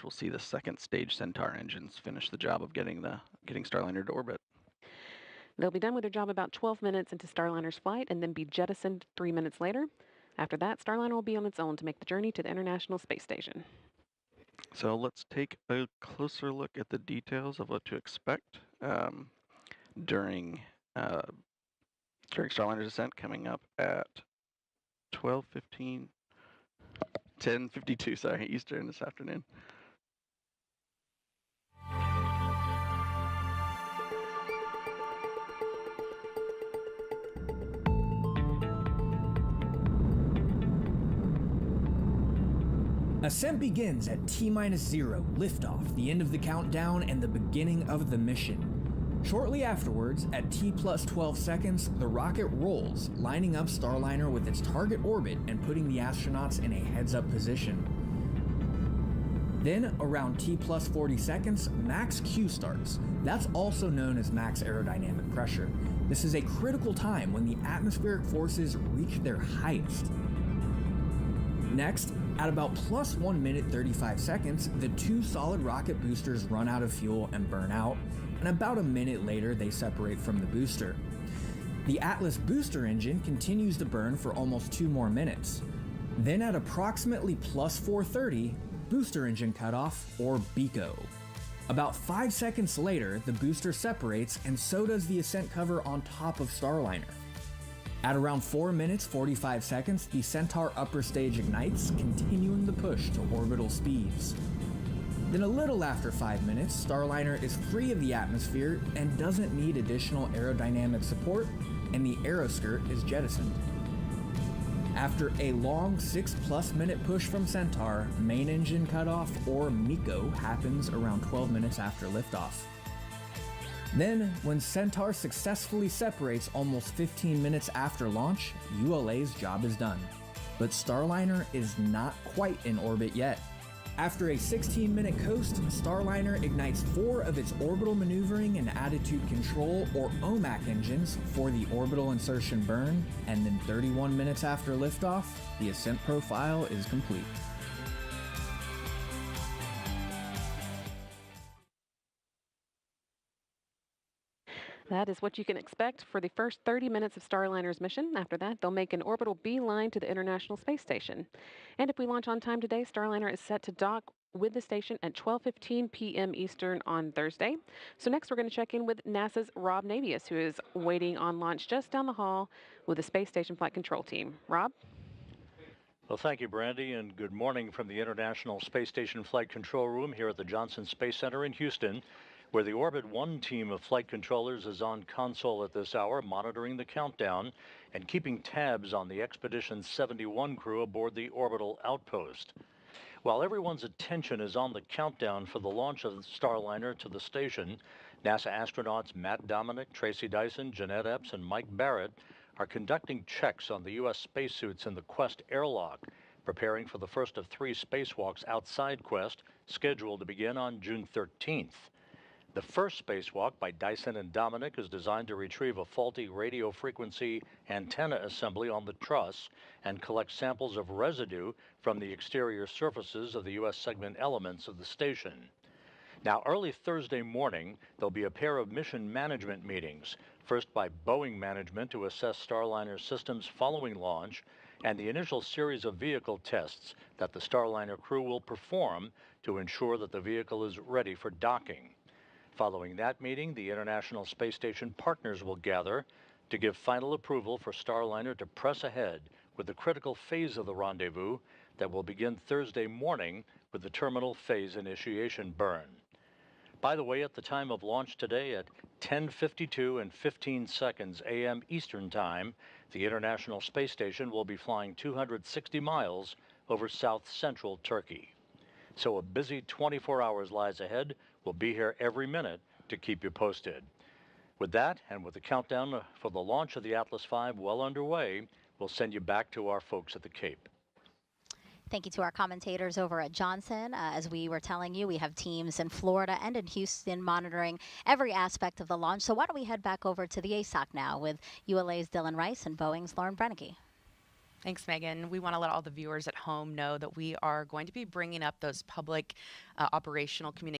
we'll see the second stage Centaur engines finish the job of getting Starliner to orbit. They'll be done with their job about 12 minutes into Starliner's flight and then be jettisoned 3 minutes later. After that, Starliner will be on its own to make the journey to the International Space Station. So let's take a closer look at the details of what to expect during Starliner's descent, coming up at 12:15, 10:52, sorry, Eastern this afternoon. Ascent begins at T-0, liftoff, the end of the countdown, and the beginning of the mission. Shortly afterwards, at T+12 seconds, the rocket rolls, lining up Starliner with its target orbit and putting the astronauts in a heads-up position. Then, around T+40 seconds, max Q starts. That's also known as max aerodynamic pressure. This is a critical time when the atmospheric forces reach their highest. Next, at about +1 minute 35 seconds, the two solid rocket boosters run out of fuel and burn out, and about a minute later they separate from the booster. The Atlas booster engine continues to burn for almost 2 more minutes. Then at approximately +430, booster engine cutoff, or BECO. About 5 seconds later, the booster separates, and so does the ascent cover on top of Starliner. At around 4 minutes 45 seconds, the Centaur upper stage ignites, continuing the push to orbital speeds. Then a little after 5 minutes, Starliner is free of the atmosphere and doesn't need additional aerodynamic support, and the aeroskirt is jettisoned. After a long 6+ minute push from Centaur, main engine cutoff, or MECO, happens around 12 minutes after liftoff. Then, when Centaur successfully separates almost 15 minutes after launch, ULA's job is done. But Starliner is not quite in orbit yet. After a 16-minute coast, Starliner ignites 4 of its orbital maneuvering and attitude control, or OMAC engines, for the orbital insertion burn, and then 31 minutes after liftoff, the ascent profile is complete. That is what you can expect for the first 30 minutes of Starliner's mission. After that, they'll make an orbital beeline to the International Space Station. And if we launch on time today, Starliner is set to dock with the station at 12:15 p.m. Eastern on Thursday. So next, we're going to check in with NASA's Rob Navius, who is waiting on launch just down the hall with the Space Station Flight Control Team. Rob? Well, thank you, Brandy, and good morning from the International Space Station Flight Control Room here at the Johnson Space Center in Houston, where the Orbit 1 team of flight controllers is on console at this hour, monitoring the countdown and keeping tabs on the Expedition 71 crew aboard the orbital outpost. While everyone's attention is on the countdown for the launch of Starliner to the station, NASA astronauts Matt Dominic, Tracy Dyson, Jeanette Epps, and Mike Barrett are conducting checks on the U.S. spacesuits in the Quest airlock, preparing for the first of 3 spacewalks outside Quest, scheduled to begin on June 13th. The first spacewalk by Dyson and Dominic is designed to retrieve a faulty radio frequency antenna assembly on the truss and collect samples of residue from the exterior surfaces of the U.S. segment elements of the station. Now, early Thursday morning, there'll be a pair of mission management meetings, first by Boeing management to assess Starliner systems following launch, and the initial series of vehicle tests that the Starliner crew will perform to ensure that the vehicle is ready for docking. Following that meeting, the International Space Station partners will gather to give final approval for Starliner to press ahead with the critical phase of the rendezvous that will begin Thursday morning with the terminal phase initiation burn. By the way, at the time of launch today at 10:52 and 15 seconds a.m. Eastern Time, the International Space Station will be flying 260 miles over south-central Turkey. So a busy 24 hours lies ahead. We'll be here every minute to keep you posted. With that, and with the countdown for the launch of the Atlas V well underway, we'll send you back to our folks at the Cape. Thank you to our commentators over at Johnson. As we were telling you, we have teams in Florida and in Houston monitoring every aspect of the launch. So why don't we head back over to the ASOC now with ULA's Dylan Rice and Boeing's Lauren Brennicke. Thanks, Megan. We want to let all the viewers at home know that we are going to be bringing up those public operational communications